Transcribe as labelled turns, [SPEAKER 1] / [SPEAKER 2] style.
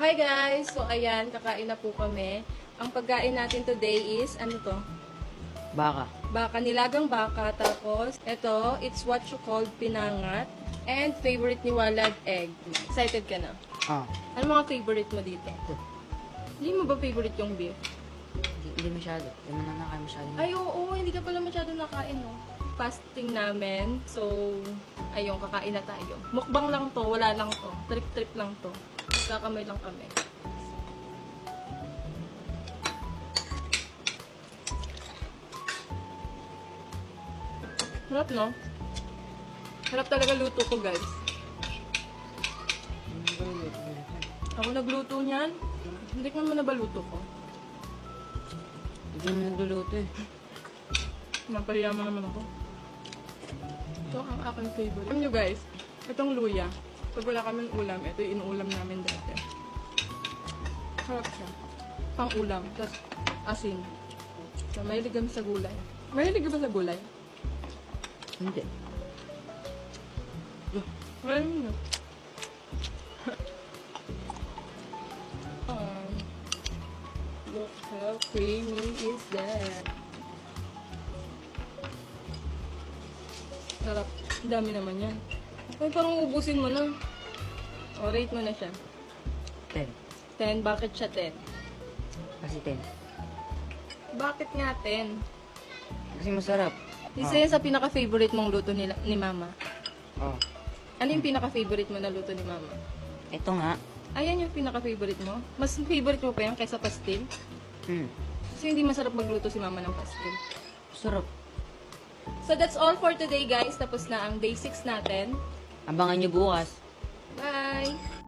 [SPEAKER 1] Hi guys! So ayan, kakain na po kami. Ang pagkain natin today is, ano to?
[SPEAKER 2] Baka.
[SPEAKER 1] Baka, nilagang baka. Tapos, ito, it's what you call pinangat. And favorite ni Walad, egg. Excited ka na?
[SPEAKER 2] Ah.
[SPEAKER 1] Ano mga favorite mo dito? Hindi mo ba favorite yung beef?
[SPEAKER 2] Hindi masyado. Hindi mo na nakain masyado.
[SPEAKER 1] Ay, oo, hindi ka pala masyado nakain, no? Fasting namin. So, ayun, kakain na tayo. Mukbang lang to, wala lang to. Trip-trip lang to. Kakamay lang kami. Sarap, no? Sarap talaga luto ko, guys. Ako nagluto niyan. Hindi ko naman nabaluto ko.
[SPEAKER 2] Hindi mo nagluluto eh.
[SPEAKER 1] Napahiyaman naman ako. Ito ang aking favorite. Alam nyo guys, itong luya, pag wala kaming ulam, ito yung inuulam namin dati. Sarap siya. Pang ulam, tapos asin. So, mahilig kami sa gulay. Mahilig ka ba sa gulay?
[SPEAKER 2] Hindi.
[SPEAKER 1] Alam mo. Look how creamy is that. Sarap. Ang dami naman yan. Ay, parang ubusin mo na. O, rate mo na siya.
[SPEAKER 2] 10.
[SPEAKER 1] 10. Bakit siya 10?
[SPEAKER 2] Kasi 10.
[SPEAKER 1] Bakit nga 10?
[SPEAKER 2] Kasi masarap.
[SPEAKER 1] Isa yan sa pinaka-favorite mong luto ni Mama.
[SPEAKER 2] Oh.
[SPEAKER 1] Ano yung pinaka-favorite mo na luto ni Mama?
[SPEAKER 2] Ito nga.
[SPEAKER 1] Ayan yung pinaka-favorite mo? Mas favorite mo pa yan kaysa pastil? Kasi hindi masarap magluto si Mama ng pastil.
[SPEAKER 2] Sarap.
[SPEAKER 1] So that's all for today guys. Tapos na ang day 6 natin.
[SPEAKER 2] Abangan nyo bukas.
[SPEAKER 1] Bye!